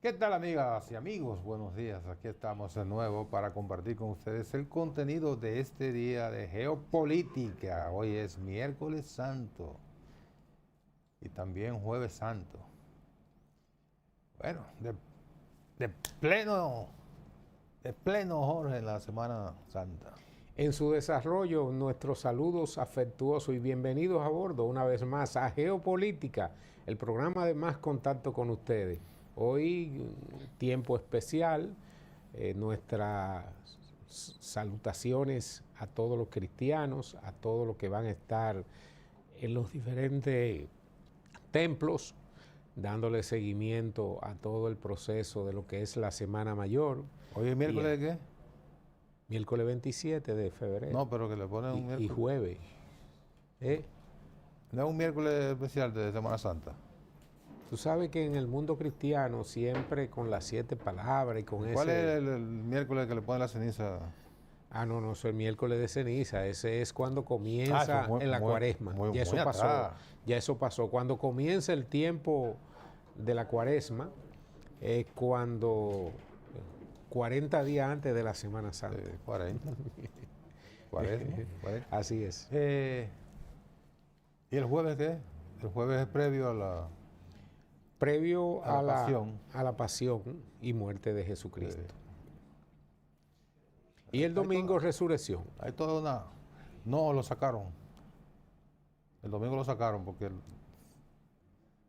¿Qué tal, amigas y amigos? Buenos días. Aquí estamos de nuevo para compartir con ustedes el contenido de este día de geopolítica. Hoy es miércoles santo y también jueves santo. Bueno, de pleno, de pleno, Jorge, en la Semana Santa. En su desarrollo, nuestros saludos afectuosos y bienvenidos a bordo una vez más a Geopolítica, el programa de más contacto con ustedes. Hoy, tiempo especial, nuestras salutaciones a todos los cristianos, a todos los que van a estar en los diferentes templos, dándole seguimiento a todo el proceso de lo que es la Semana Mayor. ¿Hoy es miércoles de qué? Miércoles 27 de febrero. No, pero que le ponen un miércoles. Y jueves. No es un miércoles especial de Semana Santa. Tú sabes que en el mundo cristiano siempre con las 7 palabras y con ¿Cuál es el miércoles que le ponen la ceniza? No, es el miércoles de ceniza. Ese es cuando comienza en la cuaresma. Ya eso pasó. Ya eso pasó. Cuando comienza el tiempo de la cuaresma, es cuando 40 días antes de la Semana Santa. 40. 40. Así es. ¿Y el jueves qué? El jueves es previo a la... a la pasión y muerte de Jesucristo. Y el domingo resurrección. Hay toda una... No, lo sacaron. El domingo lo sacaron porque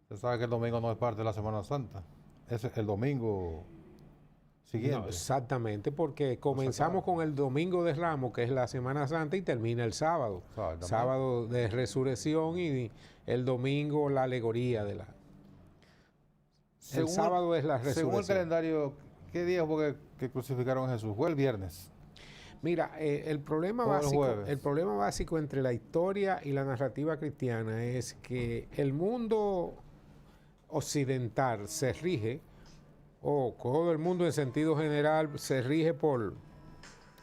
usted sabe que el domingo no es parte de la Semana Santa. Es el domingo siguiente. No, exactamente, porque comenzamos con el domingo de Ramos, que es la Semana Santa, y termina el sábado. Sábado de resurrección y el domingo la alegoría de la... El sábado es la resurrección. Según el calendario, ¿qué día fue que crucificaron a Jesús? Fue el viernes. Mira, el problema básico entre la historia y la narrativa cristiana es que el mundo occidental se rige, o todo el mundo en sentido general se rige por...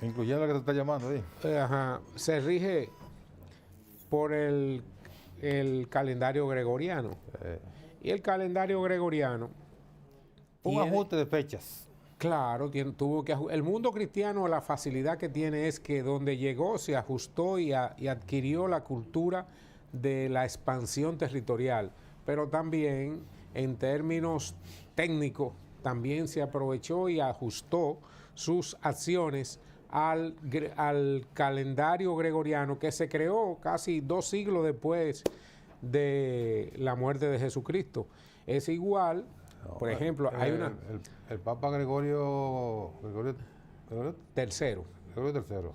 Incluyendo la que te está llamando ahí. Se rige por el calendario gregoriano. Y el calendario gregoriano... Un ajuste de fechas. Claro, tuvo que... El mundo cristiano, la facilidad que tiene es que donde llegó se ajustó y adquirió la cultura de la expansión territorial. Pero también, en términos técnicos, también se aprovechó y ajustó sus acciones al calendario gregoriano que se creó casi 2 siglos después de la muerte de Jesucristo. Es igual, por ejemplo, hay una... El Papa Gregorio tercero. Gregorio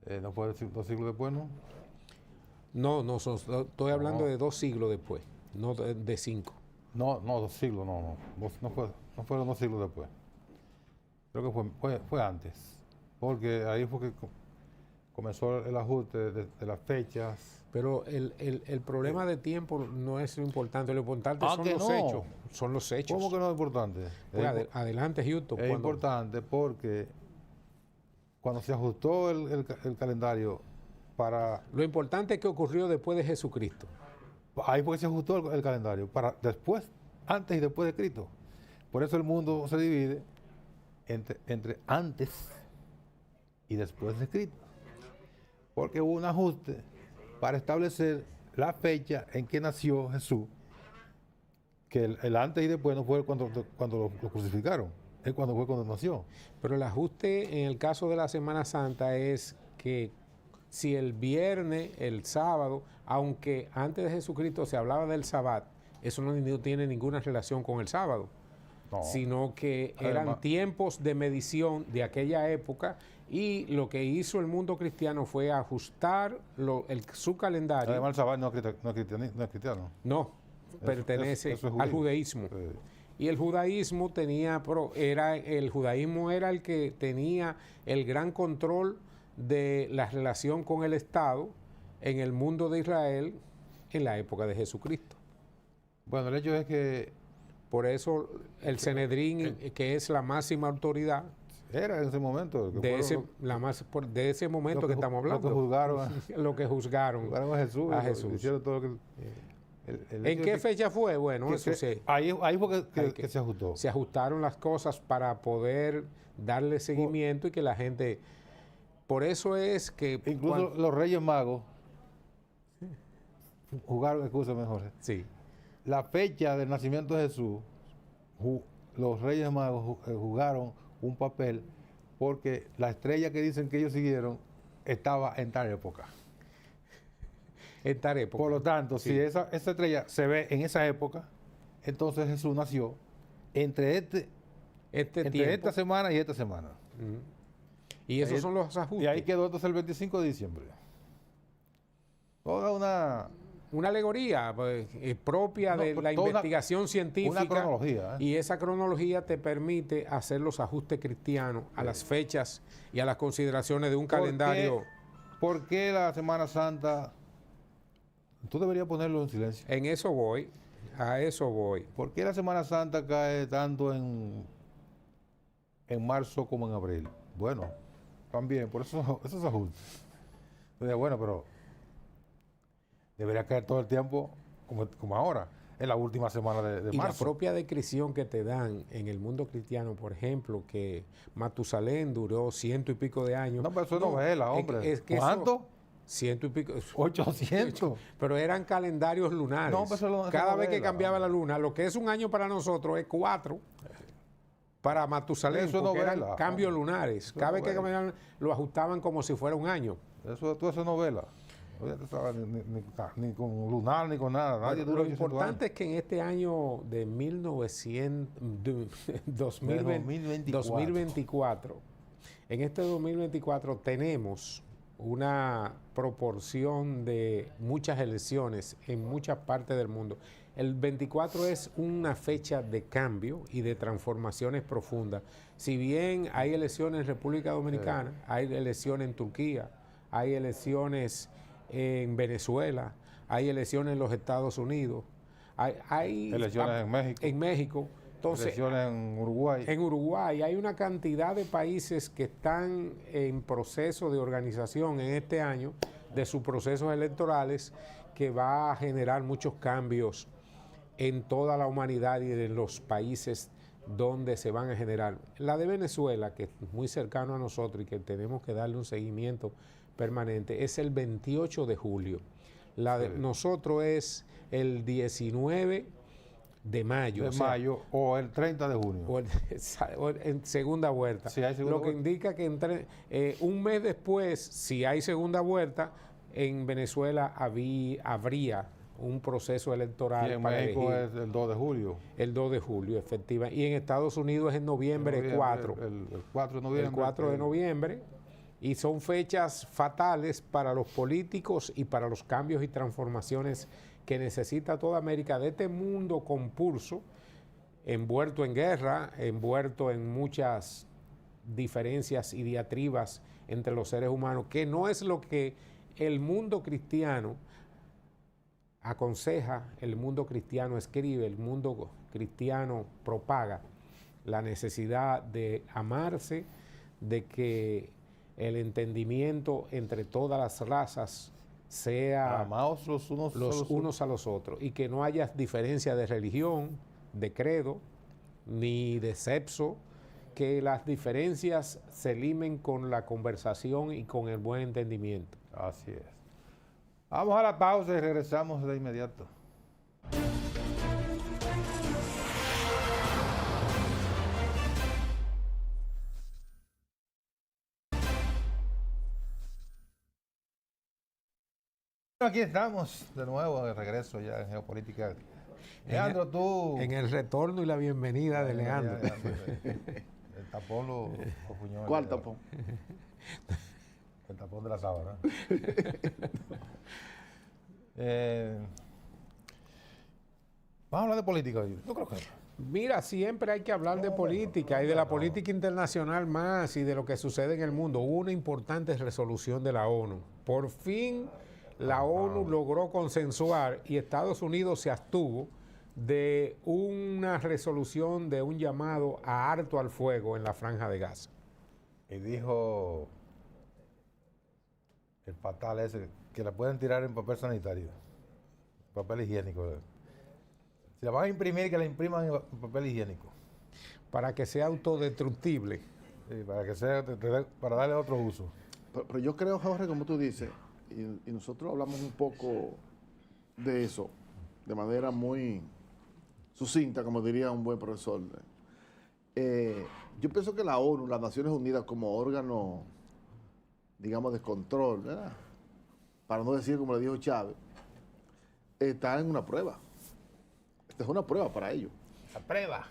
III. ¿No fue 2 siglos después, no? No, estoy hablando de 2 siglos después, no de 5. No, 2 siglos, no fueron 2 siglos después. Creo que fue antes, porque ahí fue que comenzó el ajuste de las fechas. Pero el problema de tiempo no es lo importante son los hechos. Son los hechos. ¿Cómo que no es importante? Pues adelante, Houston. Es importante porque cuando se ajustó el calendario para... Lo importante es que ocurrió después de Jesucristo. Ahí fue que se ajustó el calendario, para después, antes y después de Cristo. Por eso el mundo se divide entre antes y después de Cristo. Porque hubo un ajuste para establecer la fecha en que nació Jesús, que el antes y después no fue cuando lo crucificaron, es cuando nació. Pero el ajuste en el caso de la Semana Santa es que si el viernes, el sábado, aunque antes de Jesucristo se hablaba del Sabbat, eso no tiene ninguna relación con el sábado, sino que eran tiempos de medición de aquella época. Y lo que hizo el mundo cristiano fue ajustar su calendario. Además, el Sabbat no es cristiano. No, pertenece al judaísmo. Y el judaísmo era el que tenía el gran control de la relación con el Estado en el mundo de Israel en la época de Jesucristo. Bueno, el hecho es que... Por eso el Sanedrín, que es la máxima autoridad... Era en ese momento. De ese momento que estamos hablando. Lo que juzgaron. Lo que juzgaron a Jesús. Hicieron todo lo que... el ¿En hecho qué de fecha fue? Bueno, que- eso que- sí. ahí fue Hay que se ajustó. Se ajustaron las cosas para poder darle seguimiento y que la gente... Por eso es que... Incluso los Reyes Magos jugaron, escúchame Jorge, Sí, la fecha del nacimiento de Jesús, los Reyes Magos jugaron un papel porque la estrella que dicen que ellos siguieron estaba en tal época. en tal época. Por lo tanto, Sí. si esa estrella se ve en esa época, entonces Jesús nació entre entre tiempo. esta semana y esta semana. Ujú. Y esos Ahí- son los ajustes. Y ahí quedó entonces el 25 de diciembre. Toda Una alegoría pues, propia No, de pero la toda investigación científica. una cronología. Y esa cronología te permite hacer los ajustes cristianos a las fechas y a las consideraciones de un calendario. ¿Por qué la Semana Santa? Tú deberías ponerlo en silencio. En eso voy, a eso voy. ¿Por qué la Semana Santa cae tanto en marzo como en abril? Bueno, también, por eso esos ajustes. Entonces, bueno, pero debería caer todo el tiempo como ahora, en la última semana de Y la marzo. propia descripción que te dan en el mundo cristiano, por ejemplo, que Matusalén duró 100 y pico de años. No, pero eso es novela, hombre. Es que ¿Cuánto? 100 y pico. 800. Pero eran calendarios lunares. No, pero eso es Cada vez que novela, cambiaba hombre. la luna, lo que es un año para nosotros es 4 para Matusalén, Eso es porque eran novela, cambios hombre. lunares. Eso es Cada vez que novela. cambiaban, lo ajustaban como si fuera un año. Eso es novela. Oye, tú sabes, ni con lunar, ni con nada. Nadie Bueno, dura lo 800 importante años. es que en este año de 2024, en este 2024 tenemos una proporción de muchas elecciones en muchas partes del mundo. El 24 es una fecha de cambio y de transformaciones profundas. Si bien hay elecciones en República Dominicana, hay elecciones en Turquía, hay elecciones en Venezuela, hay elecciones en los Estados Unidos, hay Elecciones en México. En México. Entonces, Elecciones en Uruguay. en Uruguay hay una cantidad de países que están en proceso de organización en este año de sus procesos electorales que va a generar muchos cambios en toda la humanidad y en los países donde se van a generar. La de Venezuela, que es muy cercano a nosotros y que tenemos que darle un seguimiento permanente, es el 28 de julio. La de nosotros es el 19 de mayo. De o sea, mayo o el 30 de junio. o en segunda vuelta. Sí, hay segunda Lo que vuelta. indica que un mes después, si hay segunda vuelta, en Venezuela habría un proceso electoral Y en para México elegir es el 2 de julio. el 2 de julio, efectiva. Y en Estados Unidos es en noviembre 4. El 4 de noviembre. El 4 de noviembre. Y son fechas fatales para los políticos y para los cambios y transformaciones que necesita toda América de este mundo compulso, envuelto en guerra, envuelto en muchas diferencias y diatribas entre los seres humanos, que no es lo que el mundo cristiano aconseja, el mundo cristiano escribe, el mundo cristiano propaga la necesidad de amarse, de que el entendimiento entre todas las razas sea Amaos los unos, los unos a los otros y que no haya diferencia de religión, de credo, ni de sexo, que las diferencias se limen con la conversación y con el buen entendimiento. Así es. Vamos a la pausa y regresamos de inmediato. Aquí estamos de nuevo de regreso ya en Geopolítica. Leandro, tú... En el retorno y la bienvenida de Leandro. El tapón lo puñó. ¿Cuál tapón? El tapón de la sábana. Vamos a hablar de política hoy. Yo creo que Mira, siempre hay que hablar de política y de la política internacional más y de lo que sucede en el mundo. Hubo una importante resolución de la ONU. Por fin la ONU logró consensuar y Estados Unidos se abstuvo de una resolución de un llamado a alto al fuego en la Franja de Gaza. y dijo el fatal ese que la pueden tirar en papel sanitario. papel higiénico. Si la van a imprimir, que la impriman en papel higiénico. Para que sea autodestructible. Sí, para que sea, para darle otro uso. Pero yo creo, Jorge, como tú dices, y nosotros hablamos un poco de eso, de manera muy sucinta, como diría un buen profesor. Yo pienso que la ONU, las Naciones Unidas, como órgano, digamos, de control, ¿verdad? Para no decir como le dijo Chávez, está en una prueba. Esta es una prueba para ellos. La prueba.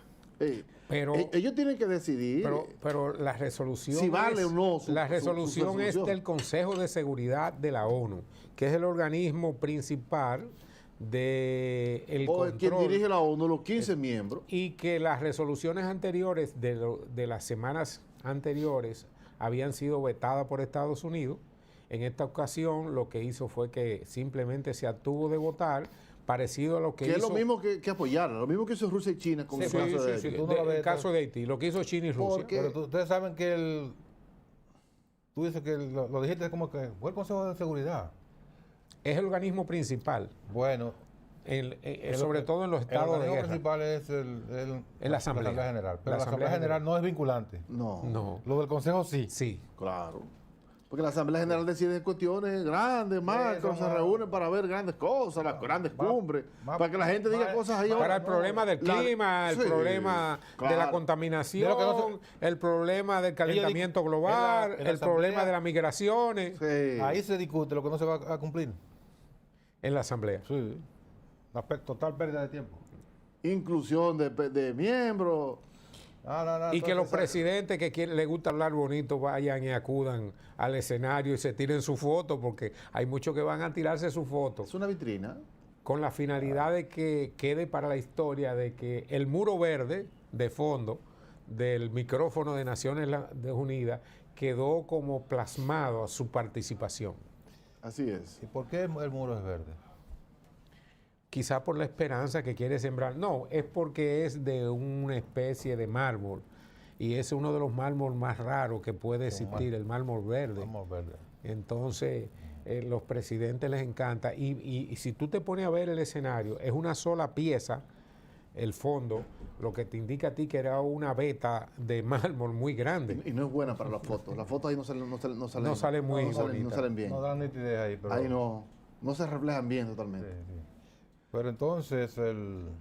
Pero, ellos tienen que decidir pero la resolución si vale o no la resolución es del Consejo de Seguridad de la ONU, que es el organismo principal del control. Quien dirige la ONU, los 15 miembros. Y que las resoluciones anteriores de las semanas anteriores habían sido vetadas por Estados Unidos. En esta ocasión lo que hizo fue que simplemente se abstuvo de votar, parecido a lo que hizo... Que es lo mismo que apoyar, lo mismo que hizo Rusia y China con el caso de Haití. El caso de Haití, lo que hizo China y Rusia. Pero ustedes saben que tú dices que lo dijiste como que fue el Consejo de Seguridad. Es el organismo principal. Bueno. Sobre todo en los estados de guerra. El organismo principal es la Asamblea General. Pero la Asamblea General no es vinculante. No. Lo del Consejo sí. Sí. Claro. Porque la Asamblea General decide cuestiones grandes, macro, se reúnen para ver grandes cosas, las grandes cumbres, para que la gente diga cosas ahí. Para el problema del clima, el problema de la contaminación, el problema del calentamiento global, el problema de las migraciones. Sí. Ahí se discute lo que no se va a cumplir. En la Asamblea. Sí. Una total pérdida de tiempo. Inclusión de miembros. Y que los presidentes que les gusta hablar bonito vayan y acudan al escenario y se tiren su foto, porque hay muchos que van a tirarse su foto. Es una vitrina. Con la finalidad de que quede para la historia de que el muro verde de fondo del micrófono de Naciones Unidas quedó como plasmado a su participación. Así es. ¿Y por qué el muro es verde? Quizá por la esperanza que quiere sembrar. No, es porque es de una especie de mármol y es uno de los mármoles más raros que puede existir, el mármol verde. Entonces, los presidentes les encanta. Y si tú te pones a ver el escenario, es una sola pieza, el fondo, lo que te indica a ti que era una veta de mármol muy grande. Y no es buena para las fotos. Las fotos ahí no salen muy bonitas. No salen bien. No dan nitidez ahí. Pero ahí no se reflejan bien totalmente. Sí. Pero entonces el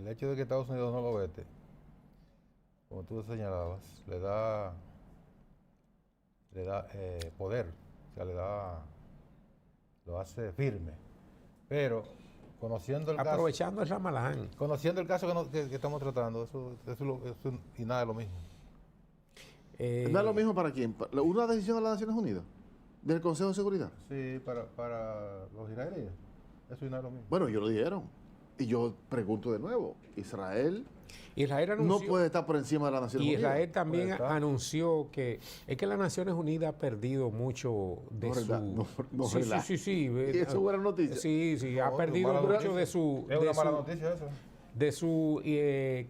hecho de que Estados Unidos no lo vete, como tú señalabas, le da poder, o sea, lo hace firme. Pero conociendo el aprovechando el Ramalán. Conociendo el caso que estamos tratando, eso y nada es lo mismo. ¿No es lo mismo para quién? ¿Una decisión de las Naciones Unidas? ¿Del Consejo de Seguridad? Sí, para los israelíes. Eso y nada es lo mismo. Bueno, ellos lo dijeron. Y yo pregunto de nuevo, Israel anunció, no puede estar por encima de las Naciones Unidas. Israel también anunció que es que las Naciones Unidas ha perdido mucho de su... Sí. ¿Y eso es buena noticia? Sí, ha perdido mucho de su... Es una mala noticia eso. De su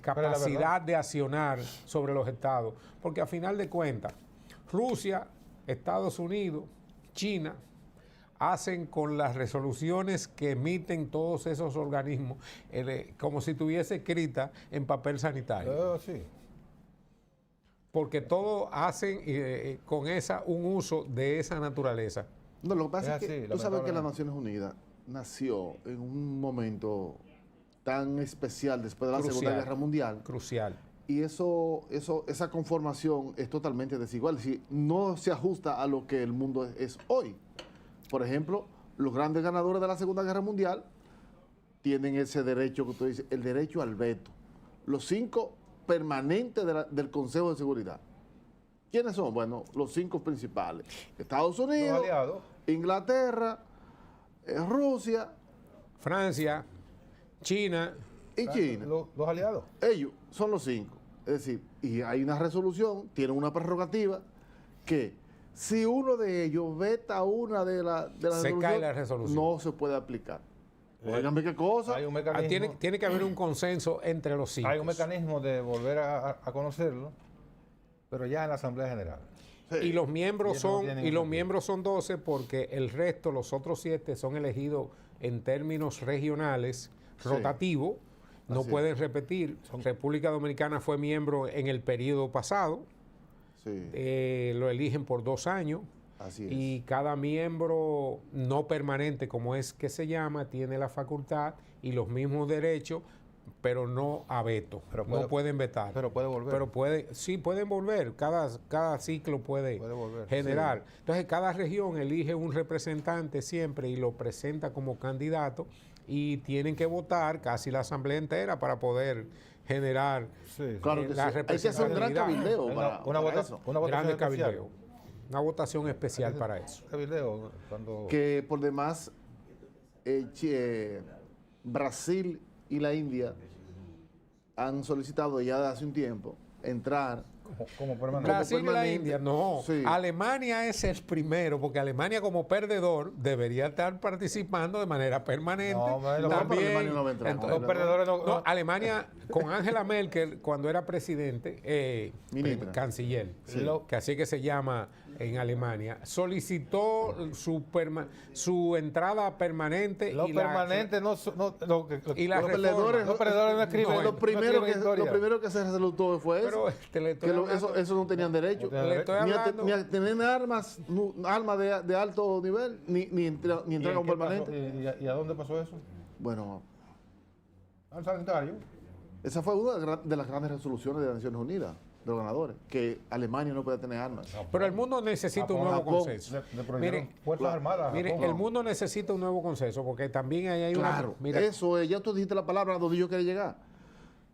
capacidad de accionar sobre los estados. Porque a final de cuentas, Rusia, Estados Unidos, China hacen con las resoluciones que emiten todos esos organismos como si estuviese escrita en papel sanitario. Sí. Porque todos hacen con un uso de esa naturaleza. No, lo que pasa es que tú sabes que las Naciones Unidas nació en un momento tan especial después de la Segunda Guerra Mundial. Crucial. Y esa conformación es totalmente desigual. Es decir, no se ajusta a lo que el mundo es hoy. Por ejemplo, los grandes ganadores de la Segunda Guerra Mundial tienen ese derecho que tú dices, el derecho al veto. Los 5 permanentes del Consejo de Seguridad. ¿Quiénes son? Bueno, los 5 principales. Estados Unidos, Inglaterra, Rusia, Francia, China y China. Los aliados. Ellos son los 5. Es decir, y hay una resolución, tienen una prerrogativa que si uno de ellos veta una de las cae la resolución. No se puede aplicar. Óigame qué cosa. Hay un mecanismo, tiene que haber un consenso entre los 5. Hay un mecanismo de volver a conocerlo, pero ya en la Asamblea General. Y los miembros Y eso no son tiene y ningún los sentido. miembros son 12 porque el resto, los otros 7 son elegidos en términos regionales, Sí. rotativo, no Así es. pueden repetir. República Dominicana fue miembro en el periodo pasado, Sí, lo eligen por 2 años. así es. Y cada miembro no permanente, como es que se llama, tiene la facultad y los mismos derechos, pero no a veto. Pero No pueden vetar. Pero puede volver. Pero sí pueden volver. Cada ciclo puede volver. generar. Entonces, cada región elige un representante siempre y lo presenta como candidato y tienen que votar casi la asamblea entera para poder generar Sí, sí. Claro que la sí. Hay que hacer un gran representatividad. cabildeo Una, para, una para vota- eso. una votación Grande especial. cabildeo. Una votación especial para eso. Cabildeo, cuando... Que por demás, Brasil y la India han solicitado ya de hace un tiempo entrar. como permanente. Brasil y la permanente. India, no. Sí. Alemania es el primero, porque Alemania como perdedor debería estar participando de manera permanente. No, pero También, Alemania no va a entrar, entonces- Los perdedores no... no, Alemania con Angela Merkel cuando era presidente, Ministra. canciller, Sí. que así que se llama en Alemania, solicitó su entrada permanente Los y permanentes no son... y la Los reforma. perdedores, los perdedores no escriben. lo no primero escriben historia. lo primero que se resaltó fue Pero eso. le estoy Que hablando- eso no tenían derecho. le estoy Ni hablando- ni a tener armas, armas de alto nivel, ni entrar ¿Y a un qué pasó? permanente. ¿Y a dónde pasó eso? Bueno, Al sanitario. esa fue una de las grandes resoluciones de las Naciones Unidas, de los ganadores, que Alemania no puede tener armas. Pero el mundo necesita un Japón, nuevo Japón, consenso. Le prohibieron Mire, Fuerzas Armadas. Mire, Japón. el mundo necesita un nuevo consenso porque también ahí hay Claro, una... Mira, eso es, ya tú dijiste la palabra donde yo quería llegar.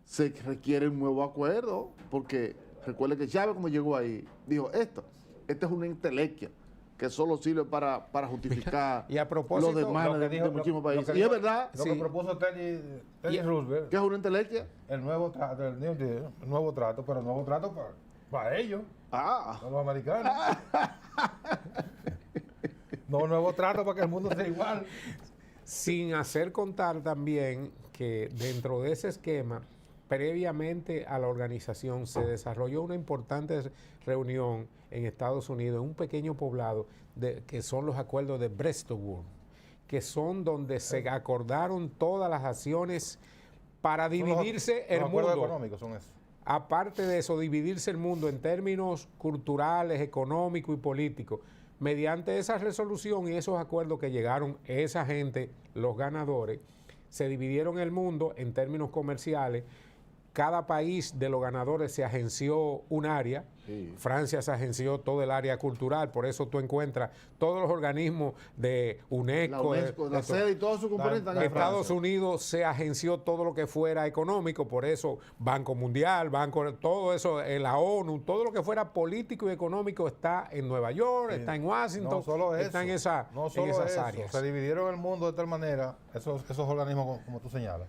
Se requiere un nuevo acuerdo, porque recuerde que Chávez, como llegó ahí, dijo, esta es una intelequia que solo sirve para justificar y a propósito, los demás Lo que de dijo- muchísimos lo que países. Y dijo- es verdad Lo Sí. que propuso Teddy Roosevelt, que es una intelequia. el nuevo trato, el nuevo trato, pero el nuevo trato para ellos, Ah, para los americanos. No, un nuevo trato para que el mundo sea igual. sin hacer contar también que dentro de ese esquema, previamente a la organización se desarrolló una importante reunión en Estados Unidos, en un pequeño poblado, que son los acuerdos de Bretton Woods, que son donde se acordaron todas las acciones para dividirse el Los acuerdos mundo. económicos son esos. Aparte de eso, dividirse el mundo en términos culturales, económicos y políticos. Mediante esa resolución y esos acuerdos que llegaron esa gente, los ganadores, se dividieron el mundo en términos comerciales. Cada país de los ganadores se agenció un área. Sí. Francia se agenció todo el área cultural, por eso tú encuentras todos los organismos de UNESCO, la UNESCO, la de todo. sede y todos sus componentes están en Estados Francia. Unidos se agenció todo lo que fuera económico, por eso Banco Mundial, todo eso, la ONU, todo lo que fuera político y económico está en Nueva York, está en Washington, No solo eso. está en no solo esas eso. áreas. Se dividieron el mundo de tal manera, esos organismos como tú señalas,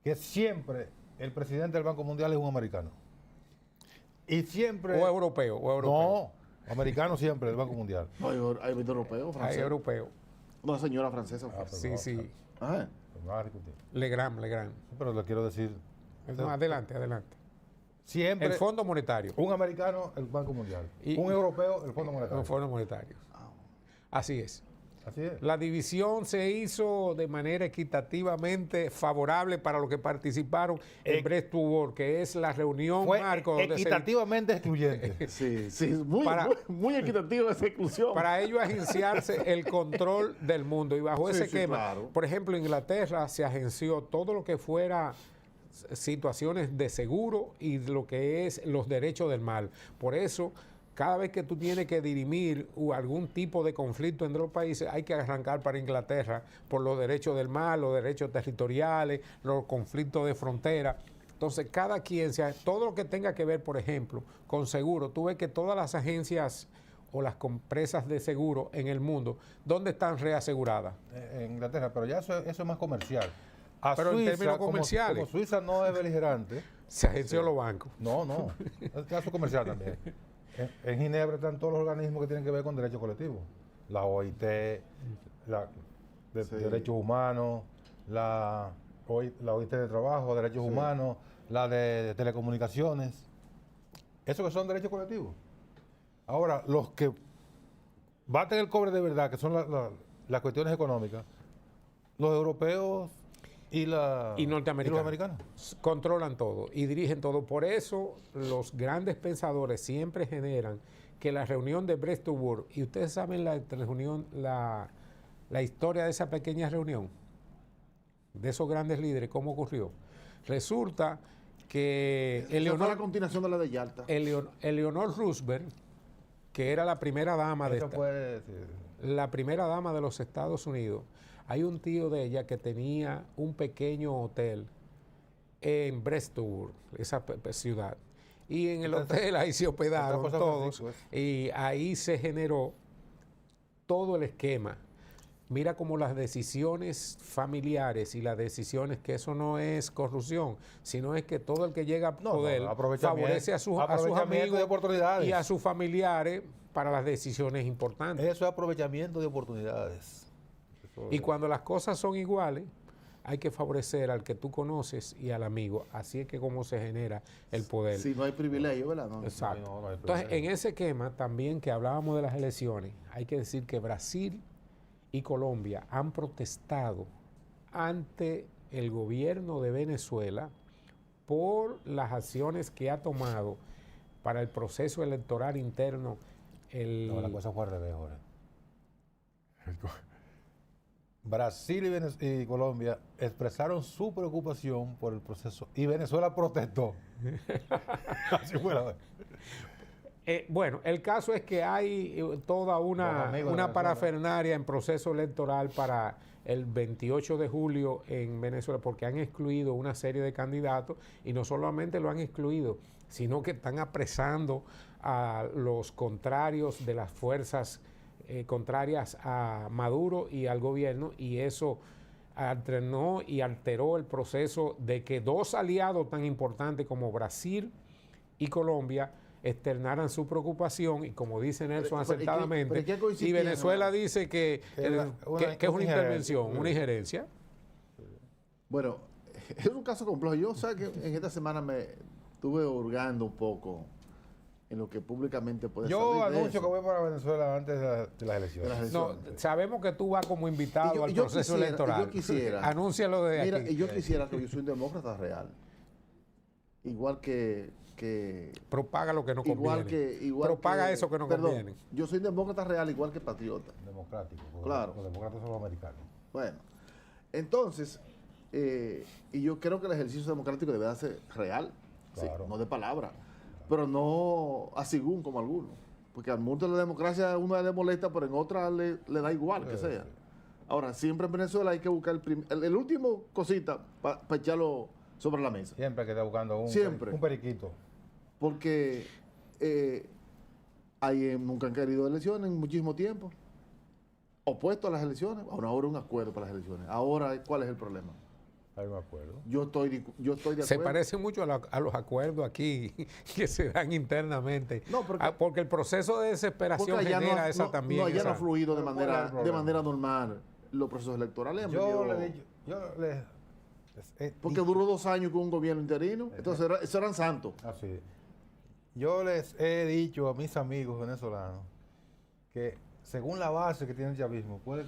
que siempre el presidente del Banco Mundial es un americano. Y siempre... O europeo, o europeo. No, americano siempre del Banco Mundial. Hay europeo, Hay francés. europeo. Una señora francesa. Ah, pues. Sí, no, sí. Ajá. Pues no vas a discutir. Legrand. Pero le quiero decir, No, adelante. siempre El Fondo Monetario. un americano, el Banco Mundial. Y- Un europeo, el Fondo El Monetario. Fondo Monetario. Así es. Así es. La división se hizo de manera equitativamente favorable para los que participaron en Bretton Woods, que es la reunión Fue marco donde se, equitativamente excluyente. Sí, sí, Para- muy equitativo esa exclusión. para ello agenciarse el control del mundo. Y bajo Sí, ese sí, esquema, claro. por ejemplo, Inglaterra se agenció todo lo que fuera situaciones de seguro y lo que es los derechos del mal. Por eso, cada vez que tú tienes que dirimir algún tipo de conflicto entre los países, hay que arrancar para Inglaterra por los derechos del mar, los derechos territoriales, los conflictos de frontera. Entonces, cada quien, todo lo que tenga que ver, por ejemplo, con seguro, tú ves que todas las agencias o las empresas de seguro en el mundo, ¿dónde están reaseguradas? En Inglaterra, pero ya eso es más comercial. Pero en términos como- comerciales. Como Suiza no es beligerante, Se agenció los bancos. no, es caso comercial también. En Ginebra están todos los organismos que tienen que ver con derechos colectivos. La OIT, Sí. Derechos Humanos, la OIT de Trabajo, Derechos Sí. Humanos, la de Telecomunicaciones. Esos que son derechos colectivos. Ahora, los que baten el cobre de verdad, que son las cuestiones económicas, los europeos y los americanos. Controlan todo y dirigen todo. Por eso los grandes pensadores siempre generan que la reunión de Bretton Woods, y ustedes saben la reunión, la historia de esa pequeña reunión, de esos grandes líderes, ¿cómo ocurrió? Resulta que Esa fue la continuación de la de Yalta. Eleanor Roosevelt, que era la primera dama la primera dama de los Estados Unidos, hay un tío de ella que tenía un pequeño hotel en Bretton Woods, esa ciudad. Y en el hotel ahí se hospedaron todos y ahí se generó todo el esquema. Mira cómo las decisiones familiares y las decisiones, que eso no es corrupción, sino es que todo el que llega a poder favorece a sus amigos y a sus familiares para las decisiones importantes. Eso es aprovechamiento de oportunidades. Y cuando las cosas son iguales, hay que favorecer al que tú conoces y al amigo. Así es que como se genera el poder. Si no hay privilegio, ¿verdad? No. Exacto. No hay Entonces, en ese esquema también que hablábamos de las elecciones, hay que decir que Brasil y Colombia han protestado ante el gobierno de Venezuela por las acciones que ha tomado para el proceso electoral interno. No, la cosa fue al revés ahora. Brasil y Colombia expresaron su preocupación por el proceso y Venezuela protestó. Así fue la vez. Bueno, el caso es que hay toda una parafernaria en proceso electoral para el 28 de julio en Venezuela, porque han excluido una serie de candidatos y no solamente lo han excluido, sino que están apresando a los contrarios de las fuerzas contrarias a Maduro y al gobierno, y eso alternó y alteró el proceso de que dos aliados tan importantes como Brasil y Colombia externaran su preocupación, y como dice Nelson acertadamente, y Venezuela dice que es una intervención, una injerencia. Bueno, es un caso complejo. Yo sé que en esta semana me estuve hurgando un poco en lo que públicamente puede salir. Yo anuncio que voy para Venezuela antes de las elecciones. No, sabemos que tú vas como invitado al proceso electoral. Yo quisiera. Anúncialo de aquí. Mira, yo quisiera que yo soy un demócrata real. Igual que propaga lo que no conviene. Propaga eso que no conviene. Yo soy demócrata real igual que patriota. Democrático. Claro. Los demócratas son los americanos. Bueno, entonces, y yo creo que el ejercicio democrático debe ser real, Claro. sí, no de palabra, pero no asigún como algunos. Porque al mundo de la democracia a uno le molesta, pero en otra le da igual que sea. Ahora, siempre en Venezuela hay que buscar el último cosita para echarlo sobre la mesa. Siempre que está buscando un periquito. Porque nunca han querido elecciones en muchísimo tiempo. Opuesto a las elecciones. Ahora un acuerdo para las elecciones. Ahora, ¿cuál es el problema? Hay un acuerdo. Yo estoy de acuerdo. Se parece mucho a los acuerdos aquí que se dan internamente. No, porque el proceso de desesperación genera esa también. No, allá no ha fluido de manera normal los procesos electorales. Porque duró 2 años con un gobierno interino. Entonces, eso eran santos. Así. Yo les he dicho a mis amigos venezolanos que según la base que tiene el chavismo, puede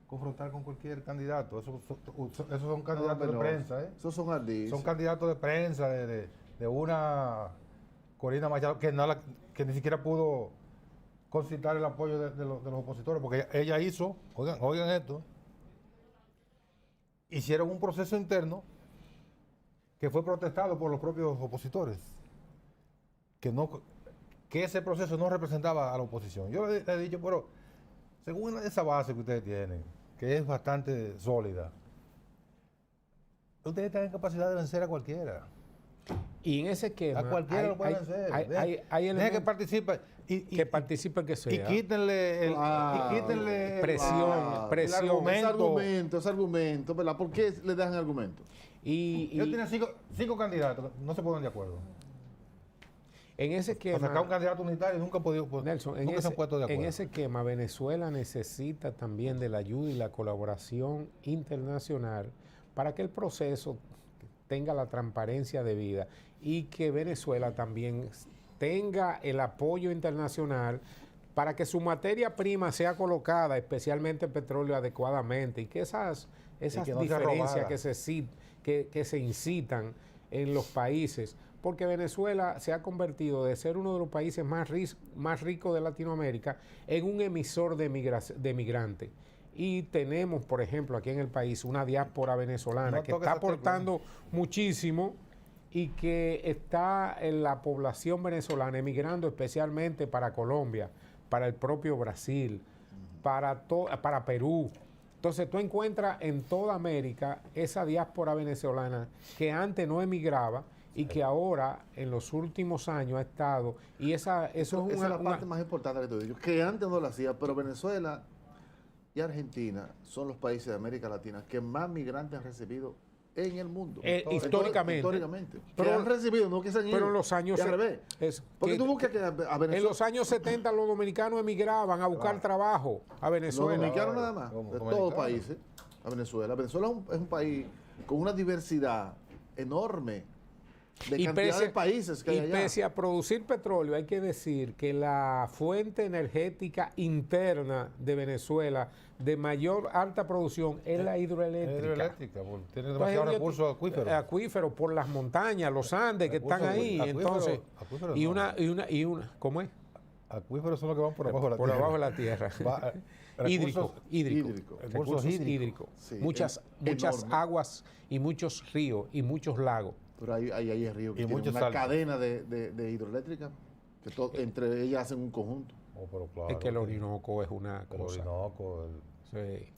confrontar con cualquier candidato. Esos son candidatos de prensa. Esos son ardices. Son candidatos de prensa de una Corina Machado que ni siquiera pudo concitar el apoyo de los opositores, porque ella hizo, oigan esto, hicieron un proceso interno que fue protestado por los propios opositores, que ese proceso no representaba a la oposición. Yo le he dicho, pero según esa base que ustedes tienen, que es bastante sólida, ustedes tienen capacidad de vencer a cualquiera. Y en ese esquema, a cualquiera lo pueden vencer. Deje que participe. Que participe que sea. Y quítenle presión. Ese argumento, ¿verdad? ¿Por qué le dejan argumento? Ellos tienen 5 candidatos, no se ponen de acuerdo. En ese esquema, sacar un candidato unitario nunca Nelson, se han puesto de acuerdo. En ese esquema, Venezuela necesita también de la ayuda y la colaboración internacional para que el proceso tenga la transparencia debida y que Venezuela también tenga el apoyo internacional para que su materia prima sea colocada, especialmente el petróleo, adecuadamente, y que esas que no sea diferencias robada. que se incitan en los países, porque Venezuela se ha convertido de ser uno de los países más ricos de Latinoamérica en un emisor de migrantes. Y tenemos, por ejemplo, aquí en el país una diáspora venezolana No que toques está esa tecla. aportando muchísimo y que está en la población venezolana emigrando especialmente para Colombia, para el propio Brasil, para Perú. Entonces tú encuentras en toda América esa diáspora venezolana que antes no emigraba y que ahora en los últimos años ha estado, y eso es Esa es la parte más importante que tú dices, que antes no lo hacía, pero Venezuela y Argentina son los países de América Latina que más migrantes han recibido en el mundo. históricamente. Que han recibido, no que se han ido. Pero en los años... Y al revés. Porque tú buscas que a Venezuela... En los años 70 los dominicanos emigraban a buscar trabajo a Los Venezuela. dominicanos nada más, Como de dominicanos. todos los países, a Venezuela. Venezuela es un país con una diversidad enorme de cantidad de países que hay y allá. pese a producir petróleo, hay que decir que la fuente energética interna de Venezuela de mayor alta producción es la hidroeléctrica. Hidroeléctrica, porque tiene Entonces, demasiados ellos- recursos acuíferos. Acuíferos por las montañas, los Andes que están Recursos ahí. acuíferos- Entonces, acuíferos y no. una, ¿cómo es? Acuíferos son los que van por abajo de la Por tierra. abajo de la tierra. Recursos- Hídrico. Recursos hídricos. Sí, muchas enorme. aguas y muchos ríos y muchos lagos. Pero hay ríos que Y tienen muchos una saltos. cadena de hidroeléctrica que entre ellas hacen un conjunto. Oh, pero claro, Es que el Orinoco es una el cosa. Orinoco, Sí.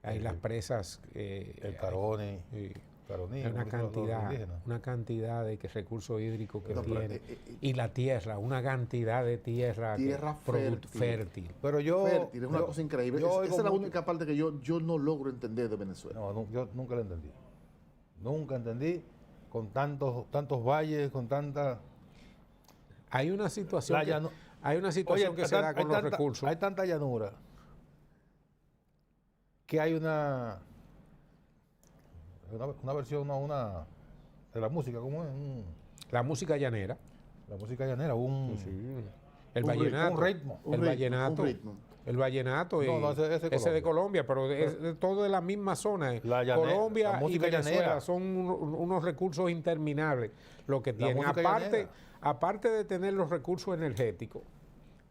Hay las presas. el Caroni, sí. Caroní, Hay una como dicen los indígenas. cantidad de recursos hídricos que No, pero, tiene. Y la tierra, una cantidad de tierra, Tierra fértil. Pero yo... Fértil, es una cosa increíble. yo Esa oigo es la mucho- única parte que yo no logro entender de Venezuela. No, yo nunca lo entendí. Nunca entendí con tantos valles, con tanta... Hay una situación La que, llanu- hay una situación Oye, que se da con los recursos. Hay tanta llanura que hay una versión, no, una de la música, ¿cómo es? La música llanera. La música llanera, El un vallenato. ritmo. El vallenato. Un ritmo. El vallenato No, no, ese ese de Colombia, pero es de todo de la misma zona. La llanera, Colombia la y música Venezuela llanera. son unos recursos interminables lo que La tienen. música llanera. Aparte de tener los recursos energéticos,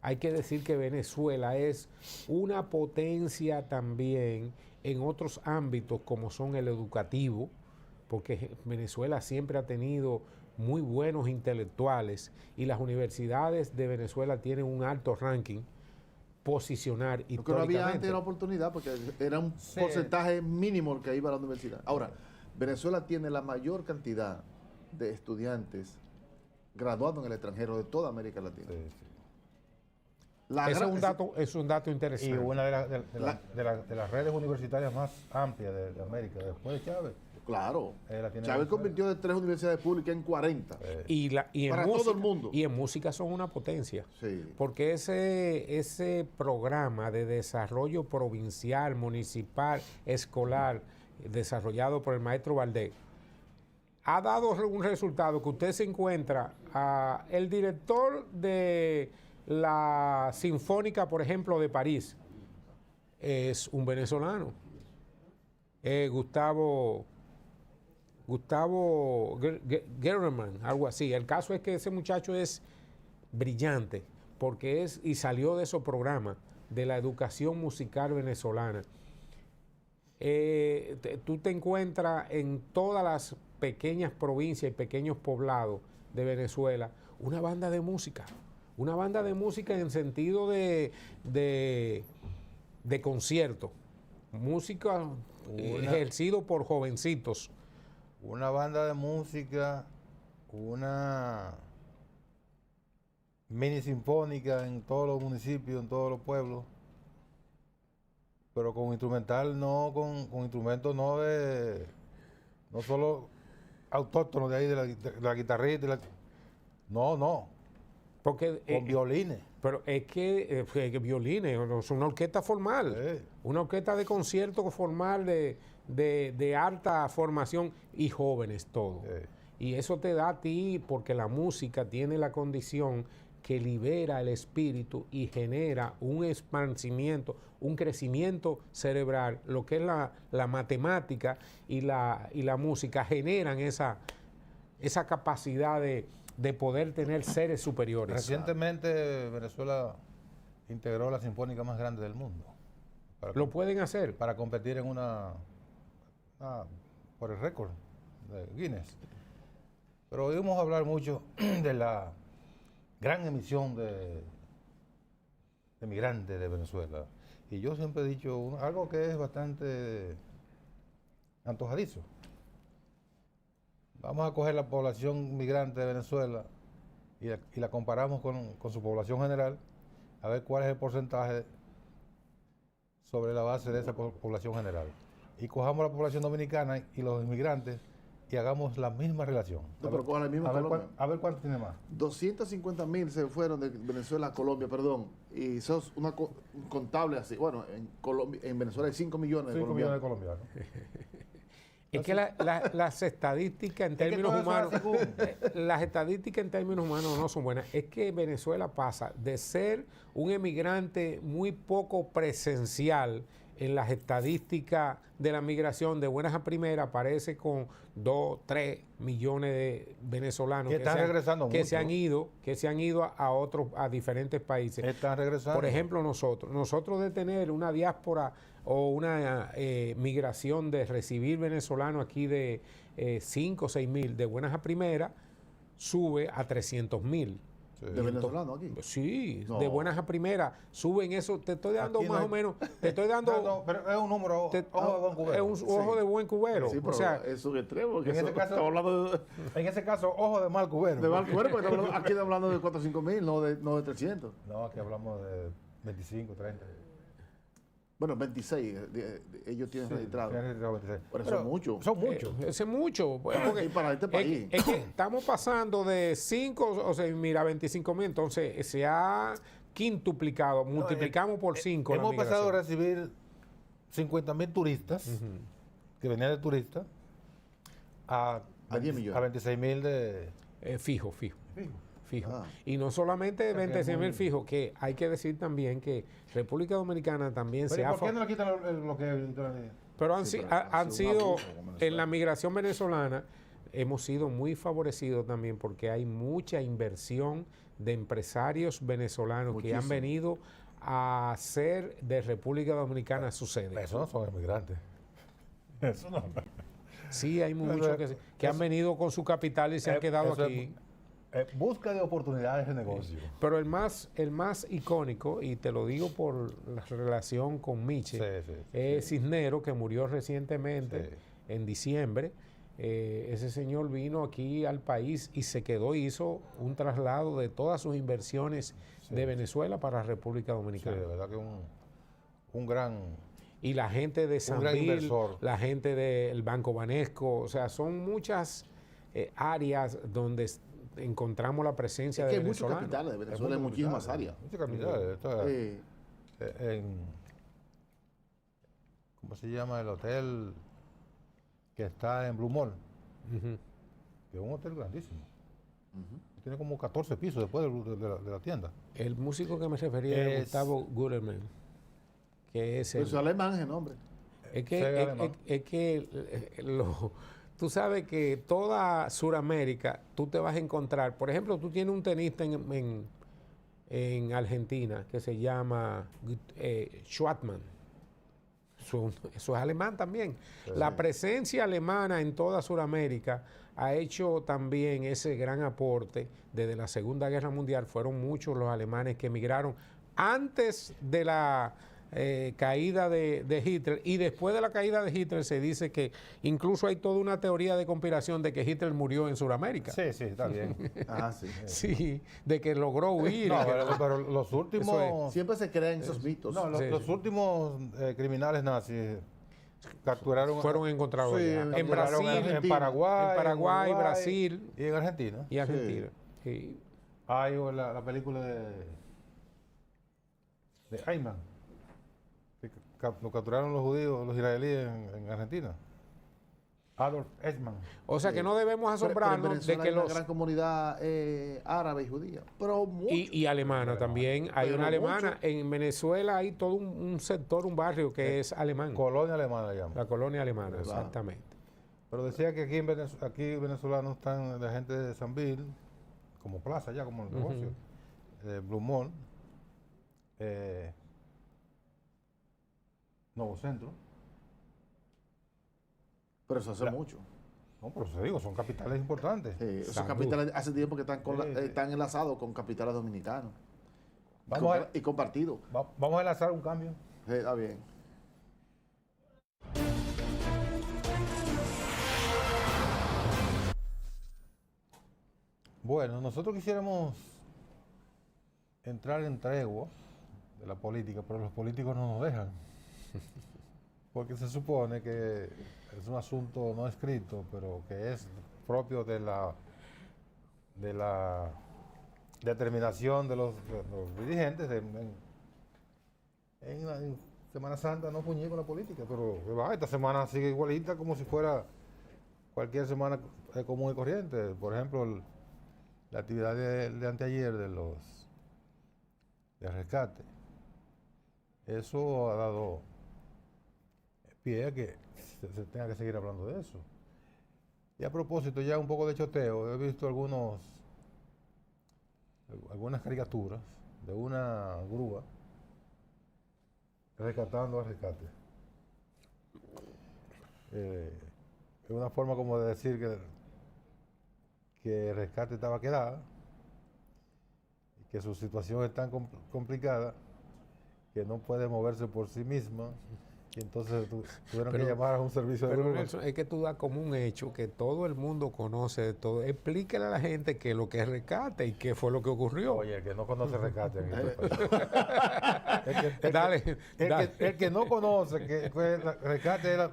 hay que decir que Venezuela es una potencia también en otros ámbitos como son el educativo, porque Venezuela siempre ha tenido muy buenos intelectuales y las universidades de Venezuela tienen un alto ranking posicionar Lo que no había históricamente. antes era oportunidad porque era un Sí. porcentaje mínimo el que iba a la universidad. Ahora, Venezuela tiene la mayor cantidad de estudiantes graduados en el extranjero de toda América Latina. Sí, sí. La Ese gran- es un dato Y interesante. una de las redes universitarias más amplias de América, después de Chávez. Claro. La tiene Chávez Venezuela. convirtió de 3 universidades públicas en 40. Y en para música, todo el mundo. Y en música son una potencia. Sí. Porque ese programa de desarrollo provincial, municipal, escolar, desarrollado por el maestro Valdés, ha dado un resultado que usted se encuentra el director de la Sinfónica, por ejemplo, de París, es un venezolano. Gustavo German, algo así. El caso es que ese muchacho es brillante porque y salió de esos programas de la educación musical venezolana. Tú te encuentras en todas las pequeñas provincias y pequeños poblados de Venezuela una banda de música en el sentido de concierto, música ejercido por jovencitos. Una banda de música, una mini sinfónica en todos los municipios, en todos los pueblos, pero con instrumental, no con instrumentos no solo autóctonos de ahí, de la guitarrita, no, Porque, con violines. pero es que violines, es una orquesta formal, Sí. una orquesta de concierto formal de alta formación y jóvenes todos. Sí. Y eso te da a ti porque la música tiene la condición que libera el espíritu y genera un esparcimiento, un crecimiento cerebral. Lo que es la matemática y la música generan esa capacidad de poder tener seres superiores. Recientemente Venezuela integró la sinfónica más grande del mundo. Lo pueden hacer. Para competir en por el récord de Guinness. Pero oímos hablar mucho de la gran emisión de migrantes de Venezuela. Y yo siempre he dicho algo que es bastante antojadizo. Vamos a coger la población migrante de Venezuela y la comparamos con su población general, a ver cuál es el porcentaje sobre la base de esa población general. Y cojamos la población dominicana y los inmigrantes y hagamos la misma relación. No, pero cojan el mismo Colombia. A ver cuánto tiene más. 250.000 se fueron de Venezuela a Colombia, perdón. Y eso es un contable así. Bueno, en Venezuela hay 5 millones de 5 millones de colombianos. Es que las estadísticas en términos humanos, las estadísticas en términos humanos no son buenas. Es que Venezuela pasa de ser un emigrante muy poco presencial en las estadísticas de la migración de buenas a primeras, aparece con 2, 3 millones de venezolanos que están regresando que se han ido a diferentes países. Están regresando. Por ejemplo, nosotros de tener una diáspora o una migración de recibir venezolanos aquí de 5 o 6 mil de buenas a primeras, sube a 300.000. Sí. ¿De venezolanos aquí? Sí, no. De buenas a primeras, suben eso, te estoy dando aquí más o menos, te estoy dando... No, pero es un número, ojo de buen cubero. Es un ojo de buen cubero. Sí, pero o sea, es un extremo. En ese caso, ojo de mal cubero. De mal cubero, porque aquí estamos hablando de 4 o 5 mil, no de 300. No, aquí hablamos de 25, 30. Bueno, 26, ellos tienen registrado. Por eso son muchos. Son muchos. Ese es mucho. Porque y para este país. Es que estamos pasando de 5 o 6 mil a 25 mil, entonces se ha quintuplicado, multiplicamos por 5. Hemos pasado a recibir 50.000 turistas, que venían de turistas, a 10 millones. A 26.000 de... Fijo. Ah. Y no solamente 26.000 fijos, que hay que decir también que República Dominicana también se ha... ¿Por qué no le quitan el bloqueo? Pero han sido, abuso en la migración venezolana, hemos sido muy favorecidos también porque hay mucha inversión de empresarios venezolanos que han venido a hacer de República Dominicana su sede. Eso no son inmigrantes. Eso no. Sí, hay muchos que han venido con su capital y se han quedado aquí. Busca de oportunidades de negocio. Pero el más icónico, y te lo digo por la relación con Miche, es Cisnero, que murió recientemente en diciembre. Ese señor vino aquí al país y se quedó, hizo un traslado de todas sus inversiones de Venezuela para República Dominicana. Sí, de verdad que un gran... Y la gente de San Bill, la gente del Banco Banesco, o sea, son muchas áreas donde encontramos la presencia de venezolanos. Hay muchos capitales de Venezuela, en muchísimas áreas. Muchos capitales. ¿Cómo se llama el hotel que está en Blue Mall? Que es un hotel grandísimo. Tiene como 14 pisos después de la tienda. El músico que me refería es Gustavo Guterman, que es Eso es alemán ese nombre. Tú sabes que toda Sudamérica, tú te vas a encontrar, por ejemplo, tú tienes un tenista en Argentina que se llama Schwartzman. Eso es alemán también. Sí. La presencia alemana en toda Sudamérica ha hecho también ese gran aporte. Desde la Segunda Guerra Mundial fueron muchos los alemanes que emigraron antes de la caída de Hitler, y después de la caída de Hitler se dice que incluso hay toda una teoría de conspiración de que Hitler murió en Sudamérica. Sí, está bien. Sí, de que logró huir. No, pero los últimos... Siempre se crean esos mitos. No, los últimos criminales nazis fueron encontrados en Brasil, en Paraguay, Brasil y en Argentina. Sí. Hay la película de Ayman. Lo capturaron los judíos, los israelíes en Argentina. Adolf Eichmann. O sea que no debemos Pero en asombrarnos de Venezuela que hay una los... gran comunidad árabe y judía, pero mucho. Y alemana también, hay Pero una alemana. mucho. En Venezuela hay todo un sector, un barrio que es alemán. Colonia alemana le llaman. La colonia alemana, Claro. exactamente. Pero decía que aquí venezolanos están la gente de Sanville, como plaza ya, como el negocio, Blue Mall, Nuevo Centro. Pero eso hace mucho. No, pero se digo, son capitales importantes. Sí, esos Salud. capitales hace tiempo que están, Sí. están enlazados con capitales dominicanos. Vamos Y compartidos. Vamos a enlazar un cambio. Sí, está bien. Bueno, nosotros quisiéramos entrar en tregua de la política, pero los políticos no nos dejan. Porque se supone que es un asunto no escrito, pero que es propio de la determinación de los dirigentes. En Semana Santa no puñé con la política, pero esta semana sigue igualita como si fuera cualquier semana común y corriente. Por ejemplo, la actividad de anteayer de rescate, eso ha dado pie a que se tenga que seguir hablando de eso. Y a propósito, ya un poco de choteo, he visto algunas caricaturas de una grúa rescatando al rescate. Es una forma como de decir que el rescate estaba quedada y que su situación es tan complicada que no puede moverse por sí misma y entonces tuvieron que llamar a un servicio de Pero grúa. Nelson, es que tú das como un hecho que todo el mundo conoce de todo. Explíquele a la gente qué es lo que es rescate y qué fue lo que ocurrió. Oye, el que no conoce rescate en este país. Dale. El que no conoce que rescate es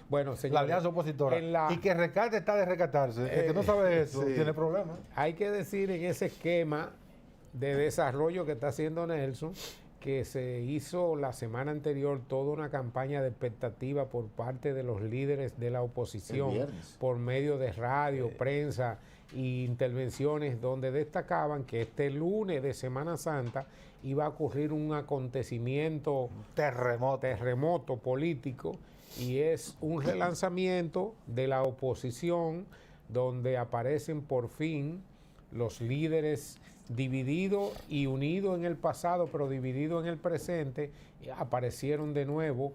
Bueno, la señores, alianza opositora en y que rescate está de rescatarse. El que no sabe eso sí. tiene problemas. hay que decir en ese esquema de desarrollo que está haciendo Nelson, que se hizo la semana anterior toda una campaña de expectativa por parte de los líderes de la oposición, El viernes. por medio de radio, prensa e intervenciones donde destacaban que este lunes de Semana Santa iba a ocurrir un acontecimiento terremoto político, y es un relanzamiento de la oposición donde aparecen por fin los líderes divididos y unidos en el pasado, pero divididos en el presente, aparecieron de nuevo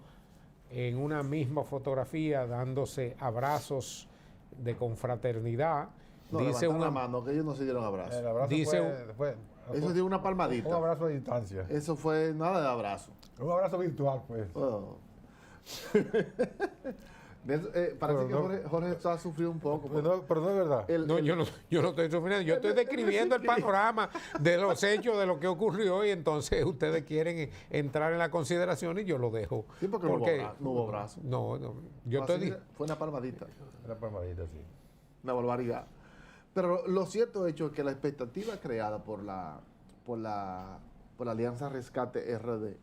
en una misma fotografía dándose abrazos de confraternidad. No, Dice levantaron la una mano, que ellos no se dieron abrazos. El abrazo Dice fue Eso dio una un palmadita. abrazo a distancia. Eso fue nada de abrazo. Un abrazo virtual, pues. Oh. Parece Pero que no- Jorge está sufriendo un poco. Pero no es verdad. No, yo no estoy sufriendo, yo estoy describiendo el panorama de los hechos, de lo que ocurrió, y entonces ustedes quieren entrar en la consideración y yo lo dejo. Sí, porque no hubo abrazo. No, yo Así estoy... fue una palmadita. Una palmadita, sí. Una barbaridad. Pero lo cierto hecho es que la expectativa creada por la Alianza Rescate RD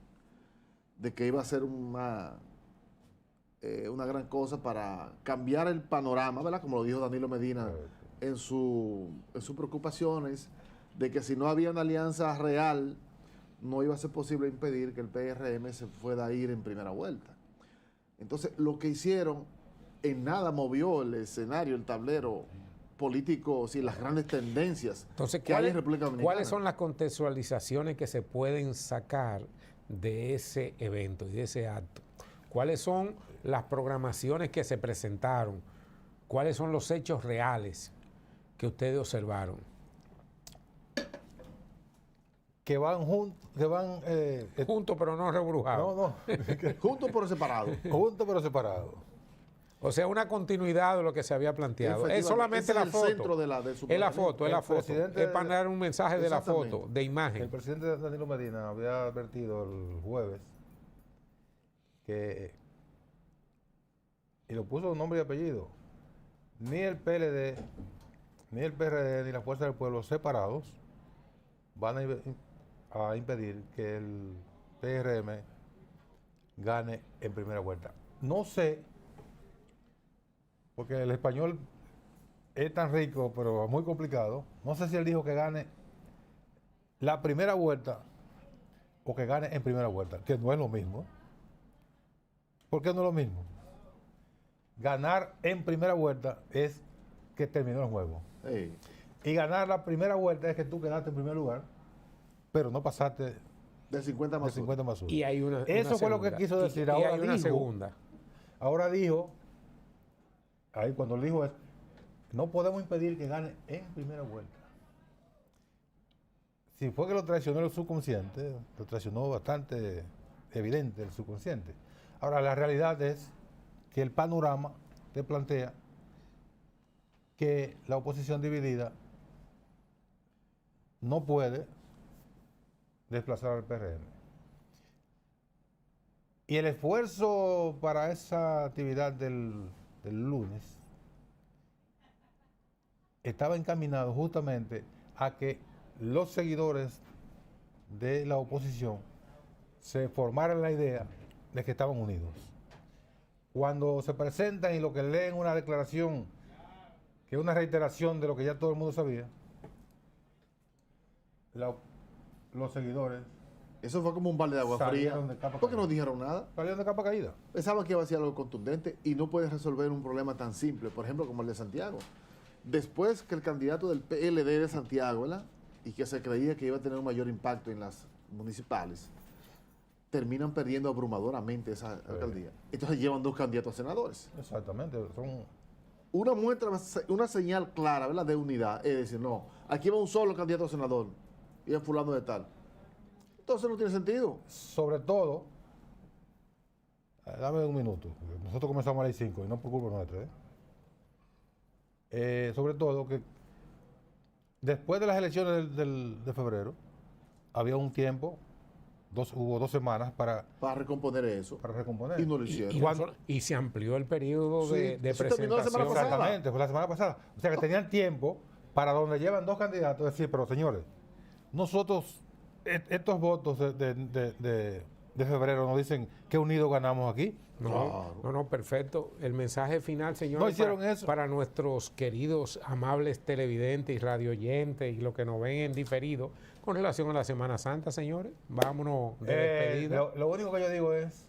de que iba a ser una gran cosa para cambiar el panorama, ¿verdad? Como lo dijo Danilo Medina en sus preocupaciones, de que si no había una alianza real, no iba a ser posible impedir que el PRM se pueda ir en primera vuelta. Entonces, lo que hicieron en nada movió el escenario, el tablero político, sí, las grandes tendencias Entonces, que hay en República Dominicana. ¿cuáles son las contextualizaciones que se pueden sacar de ese evento y de ese acto? ¿Cuáles son las programaciones que se presentaron? ¿Cuáles son los hechos reales que ustedes observaron? Que van juntos, que van Juntos pero no rebrujados. no, Juntos por separado. juntos pero separados. O sea, una continuidad de lo que se había planteado. Es Efectivamente, solamente ese la es el foto. centro de su Es la planteamiento. foto, es la El foto. presidente Es para dar un mensaje de la Exactamente. foto, de El imagen. presidente Danilo Medina había advertido el jueves que, y lo puso nombre y apellido, ni el PLD, ni el PRD, ni la Fuerza del Pueblo separados van a impedir que el PRM gane en primera vuelta. No sé porque el español es tan rico, pero muy complicado. No sé si él dijo que gane la primera vuelta o que gane en primera vuelta, que no es lo mismo. ¿Por qué no es lo mismo? Ganar en primera vuelta es que terminó el juego. Ey, Y ganar la primera vuelta es que tú quedaste en primer lugar, pero no pasaste de 50 de más 50 más 1. Y hay una Eso fue lo que segunda. quiso decir. Y Ahora hay una dijo, segunda. ahora dijo, ahí cuando él dijo es, no podemos impedir que gane en primera vuelta. Si fue que lo traicionó el subconsciente, lo traicionó bastante evidente el subconsciente. Ahora, la realidad es que el panorama te plantea que la oposición dividida no puede desplazar al PRM. Y el esfuerzo para esa actividad del lunes estaba encaminado justamente a que los seguidores de la oposición se formaran la idea de que estaban unidos. Cuando se presentan y lo que leen una declaración, que es una reiteración de lo que ya todo el mundo sabía, los seguidores eso fue como un balde de agua fría. salieron de capa ¿Por qué no caída. dijeron nada? Salieron de capa caída. Pensaban que iba a ser algo contundente y no puedes resolver un problema tan simple, por ejemplo, como el de Santiago. Después que el candidato del PLD de Santiago, ¿verdad? Y que se creía que iba a tener un mayor impacto en las municipales, terminan perdiendo abrumadoramente esa alcaldía. Entonces llevan 2 candidatos a senadores. Exactamente. Son Una muestra, una señal clara, ¿verdad?, de unidad, es decir, no, aquí va un solo candidato a senador y es fulano de tal. Entonces no tiene sentido. sobre todo, dame un minuto, nosotros comenzamos a las 5 y no por culpa nuestra, sobre todo que después de las elecciones de febrero, había un tiempo, hubo 2 semanas para Recomponer eso. recomponer. Y no lo hicieron. Y se amplió el periodo Sí, de eso terminó la semana presentación. pasada. Exactamente, fue la semana pasada. O sea que tenían tiempo para donde llevan 2 candidatos, decir, pero señores, nosotros, estos votos de febrero nos dicen que unidos ganamos aquí. No, perfecto. El mensaje final, señores, No hicieron eso. para nuestros queridos, amables televidentes y radioyentes y los que nos ven en diferido con relación a la Semana Santa, señores. Vámonos de despedida. Lo único que yo digo es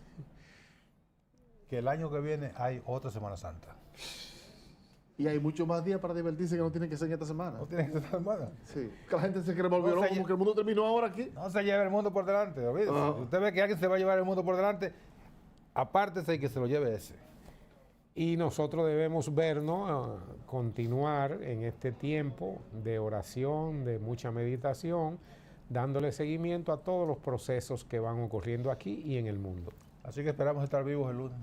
que el año que viene hay otra Semana Santa. Y hay muchos más días para divertirse que no tienen que ser en esta semana. No tiene que ser esta semana. Sí. Que la gente se cree volvió No, loco, se como que el mundo terminó ahora aquí. No se lleve el mundo por delante, olvídese. Ajá. Si usted ve que alguien se va a llevar el mundo por delante, apártese y que se lo lleve ese. Y nosotros debemos vernos, continuar en este tiempo de oración, de mucha meditación, dándole seguimiento a todos los procesos que van ocurriendo aquí y en el mundo. Así que esperamos estar vivos el lunes.